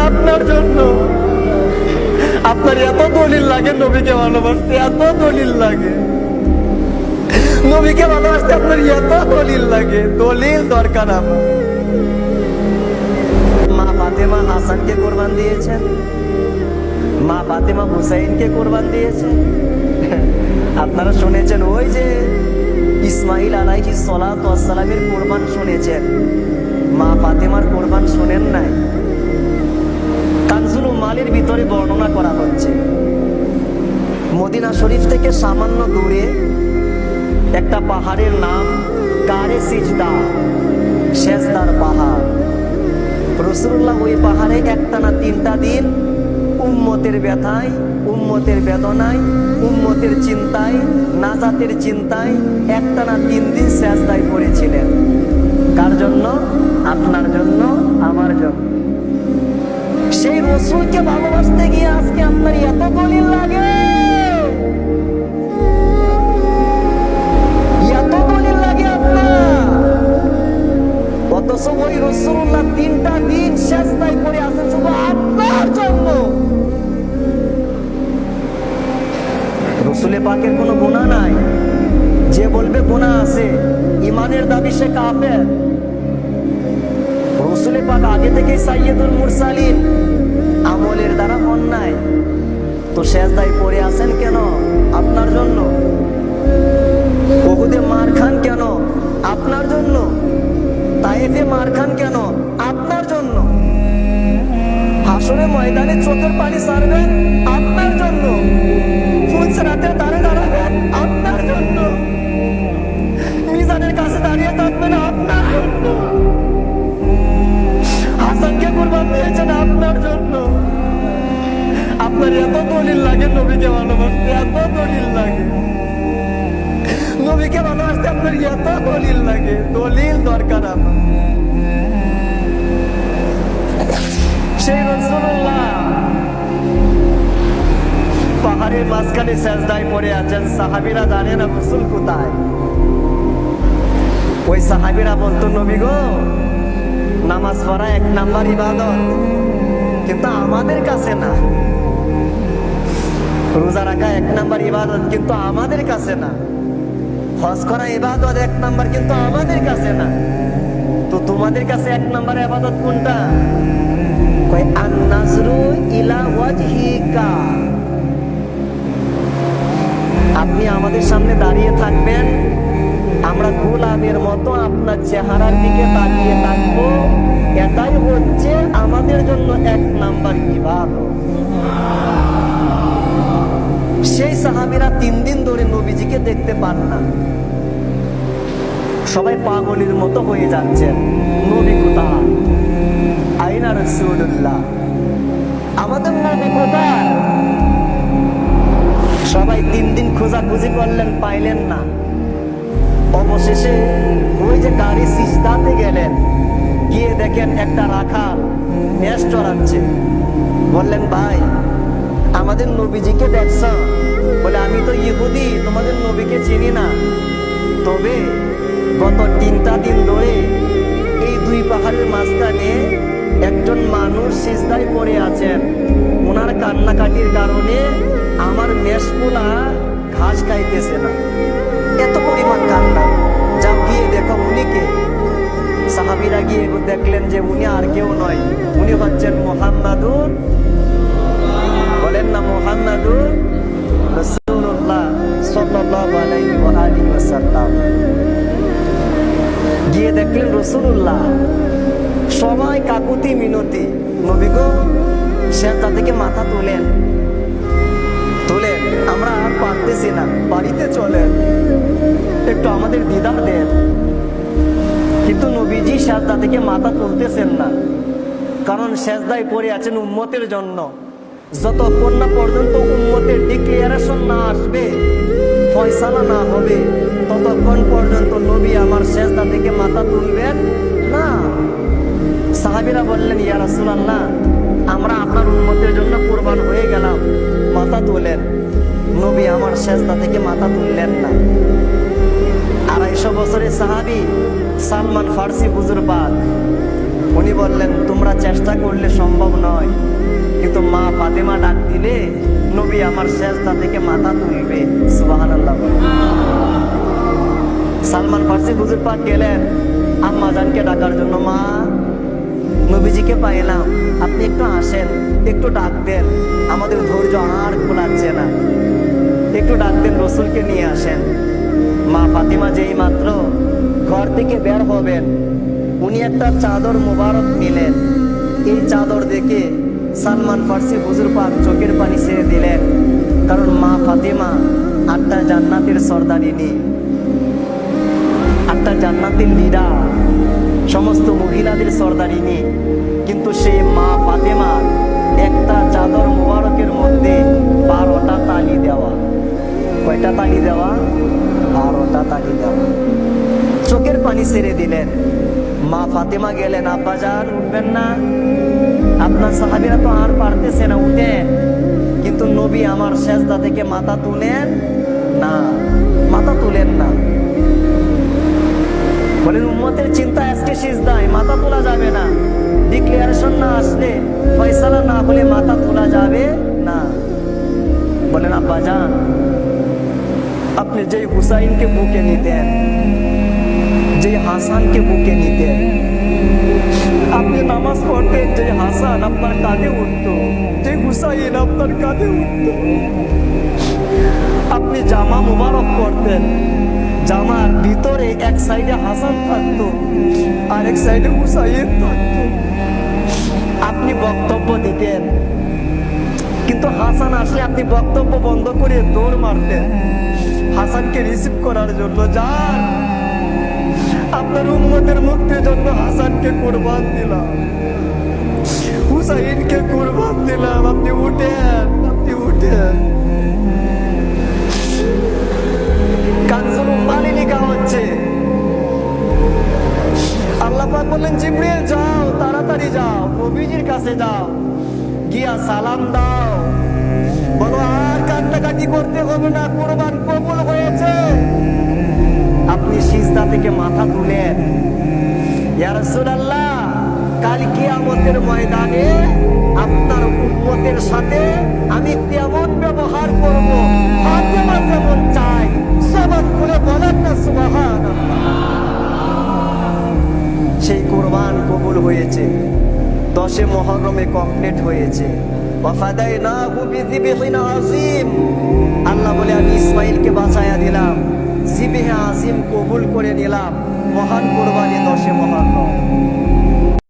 আপনার জন্য। আপনার এত দলিল লাগে নবীকে ভালোবাসতে, এত দলিল লাগে নবীকে ভালোবাসতে, আপনার এত দলিল লাগে। দলিল দরকার আমার। মা ফাতেমা হাসানকে কোরবান দিয়েছেন, মা ফাতেমা হুসাইনকে কোরবান দিয়েছেন। আপনারা শুনেছেন ওই যে ইসমাইল আলাইহিস সালাতু ওয়াস সালামের কোরবান শুনেছেন, মা ফাতেমার কোরবান শুনেন নাই। কানজুল উম্মালের ভিতরে বর্ণনা করা হচ্ছে, মদিনা শরীফ থেকে সামান্য দূরে একটা পাহাড়ের নাম কারে সিজদা, সেজদার পাহাড়। রাসূলুল্লাহ ওই পাহাড়ে একটানা 3টা দিন উম্মতের ব্যথায়, উম্মতের বেদনায়, উম্মতের চিন্তায়, নাজাতের চিন্তায় একটানা 3 দিন সেজদায় পড়েছিলেন। কার জন্য? আপনার জন্য, আমার জন্য। সেই রাসূলকে ভালোবাসতে গিয়ে আজকে আপনার এত দলিল লাগে, এত দলিল লাগে আপনার। অথচ ওই রাসূলুল্লাহ 3টা দিন সেজদায় পড়ে আছেন শুধু আপনার জন্য। রাসূলে পাকের কোনো গুনাহ নাই। যে বলবে গুনাহ আছে, ইমানের দাবি সে কাফের। রাসূলে পাক আগে থেকেই সাইয়্যিদুল মুরসালিন, আমলের দ্বারা অন্যায়। তো সেজদায় পড়ে আছেন কেন? আপনার জন্য। উহুদে মার খান কেন? আপনার জন্য। তায়েফে মার খান কেন? আপনার জন্য। হাসরে ময়দানে চোখের পানি ছাড়বেন আপনার জন্য। ফুলসরাতের দ্বারে দাঁড়াবেন আপনার জন্য। মিজানের কাছে দাঁড়িয়ে থাকবেন আপনার জন্য। হাসানকে কুরবান দিয়েছেন আপনার জন্য। আপনার এত দলিল লাগে নবীকে ভালোবাসতে, এত দলিল লাগে নবীকে ভালোবাসতে, আপনার এত দলিল লাগে। দলিল দরকার আমার। সেই রাসূলুল্লাহ পাহাড়ের মাঝখানে সেজদায় পড়ে আছেন। সাহাবীরা জানে না রাসূল কোথায়। ওই সাহাবীরা বলতো, নবী গো, নামাজ পড়া 1 নাম্বার ইবাদত, কিন্তু আমাদের কাছে না। রোজা রাখা 1 নাম্বার ইবাদত, কিন্তু আমাদের কাছে না। হজ করা ইবাদত 1 নাম্বার, কিন্তু আমাদের কাছে না। তো তোমাদের কাছে 1 নাম্বার ইবাদত কোনটা? কয় আন-নাজরু ইলা ওয়াজহিকা। আপনি আমাদের সামনে দাঁড়িয়ে থাকবেন, আমরা গোলামের মতো আপনার চেহারার দিকে তাকিয়ে থাকবো। এটাই হচ্ছে আমাদের জন্য 1 নাম্বার ইবাদত। সেই সাহাবীরা 3 দিন ধরে নবীজিকে দেখতে পান না। সবাই পাগলের মতো হয়ে যাচ্ছেন, নবী কোথায়? আইনা রাসূলুল্লাহ, আমাদের নবী কোথায়? সবাই 3 দিন খোঁজাখুঁজি করলেন, পাইলেন না। অবশেষে ওই যে গাড়ি সিজদাতে গেলেন, গিয়ে দেখেন একটা রাখাল মেষ চড়াচ্ছে। বললেন, ভাই আমাদের নবীজিকে দেখছ? বলে, আমি তো ইহুদি, তোমাদের নবীকে চিনি না। তবে গত 3টা দিন ধরে এই 2 পাহাড়ের মাঝখানে একজন মানুষ সিজদায় পড়ে আছেন। ওনার কান্নাকাটির কারণে আমার মেষগুলা ঘাস খাইতেছে না, এত পরিমাণ কান্না। যাও গিয়ে দেখো উনি কে। সাহাবীরা গিয়ে দেখলেন যে উনি আর কেউ নয়, উনি হচ্ছেন মুহাম্মাদুর, বলেন না মুহাম্মাদুর রাসূলুল্লাহ সাল্লাল্লাহু আলাইহি ওয়া আলিহি ওয়াসাল্লাম। গিয়ে দেখলেন রাসূলুল্লাহ। সবাই কাকুতি মিনতি, নবী গো সেজদা থেকে মাথা তুলেন, তুলেন, আমরা আর পারতেছি না, বাড়িতে চলেন, একটু আমাদের দিদার দেন। কিন্তু নবীজি সেজদা থেকে মাথা তুলতেছেন না, কারণ সেজদায় পড়ে আছেন উম্মতের জন্য। যতক্ষণ না পর্যন্ত উম্মতের ডিক্লারেশন না আসবে, ফয়সালা না হবে, ততক্ষণ পর্যন্ত নবী আমার সেজদা থেকে মাথা তুলবেন না। সাহাবীরা বললেন, ইয়া রাসূলুল্লাহ, আমরা আপনার উম্মতের জন্য কুরবান হয়ে গেলাম, মাথা তোলেন। নবী আমার সেজদা থেকে মাথা তুললেন না। 250 বছরের সাহাবী সালমান ফারসি হুজুর পাক উনি বললেন, তোমরা চেষ্টা করলে সম্ভব নয়, কিন্তু মা ফাতেমা ডাক দিলে নবী আমার সেজদা থেকে মাথা তুলবে। সুবহানাল্লাহ। সালমান ফার্সি হুজুর পাক গেলেন আম্মা জানকে ডাকার জন্য। মা, নবীজিকে পাইলাম, আপনি একটু আসেন, একটু ডাক দেন, আমাদের ধৈর্য আর খোলাচ্ছে না, একটু ডাক দেন, রসুলকে নিয়ে আসেন। মা ফাতিমা যেই মাত্র ঘর থেকে বের হবেন, উনি একটা চাদর মুবারক নিলেন। এই চাদর দেখে সালমান ফার্সি হুজুর পাক চোখের পানি ছেড়ে দিলেন, কারণ মা ফাতিমা আটটা জান্নাতের সর্দারিনী, আটটা জান্নাতের লিডার, সমস্ত মহিলাদের সর্দারিনী। কিন্তু সেই মা ফাতেমা একটা চাদর মুবারকের মধ্যে 12টা তালি দেওয়া। কয়টা তালি দেওয়া? 12টা তালি দেওয়া। চোখের পানি ছেড়ে দিলেন। মা ফাতেমা গেলেন, আব্বাজান উঠবেন না, আপনার সাহাবীরা তো আর পারতেছে না, উঠেন। কিন্তু নবী আমার সেজদা থেকে মাথা তুলেন না, মাথা তুলেন না। বলেন, উম্মতের চিন্তা আজকে সিজদায় মাথা তোলা যাবে না, ডিক্লারেশন না আসলে, ফয়সালা না হলে মাথা তোলা যাবে না। বলেন, আব্বাজান আপনি যেই হুসাইনকে বুকে নিতেন, যেই হাসানকে বুকে নিতেন, আপনি নামাজ পড়তেন, যে হাসান আপনার কাঁধে উঠতো, যে হুসাইন আপনার কাঁধে উঠতো। আপনি জামা মুবারক পড়তেন, জামার ভিতরে এক সাইডে হাসান থাকতো, আর এক সাইডে হুসাইন থাকতো। আপনি বক্তব্য দিতেন, কিন্তু হাসান আসলে আপনি বক্তব্য বন্ধ করে দৌড় মারতেন হাসানকে রিসিভ করার জন্য। যান, আপনার উম্মতের মুক্তির জন্য হাসানকে কুরবান দিলাম, হুসাইনকে কুরবান দিলাম। আপনি উঠেন, আপনি উঠেন। কানজুল উম্মানে লেখা হচ্ছে, আল্লাহ পাক বললেন, জিবরিল যাও, তাড়াতাড়ি যাও, নবীজির কাছে যাও, গিয়া সালাম দাও, বলো আর কান্নাকাটি করতে হবে না, কুরবান কবুল হয়েছে। আপনি সিজদা থেকে মাথা তুলেন, ইয়া রাসূলুল্লাহ, কাল কিয়ামতের ময়দানে আপনার উম্মতের সাথে আমি তেমন ব্যবহার করব, ফাতেমা যেমন চাই। জবান খুলে বলেন না সুবহানাল্লাহ। সেই কুরবান কবুল হয়েছে, 10 মুহররমে কমপ্লিট হয়েছে। ওয়াফাদাইনাহু বিযিবহিন আযীম। আল্লাহ বলে, আমি ইসমাইলকে বাঁচায়া দিলাম, জিবহে আযীম কবুল করে নিলাম, মহান কুরবানি 10 মুহররম।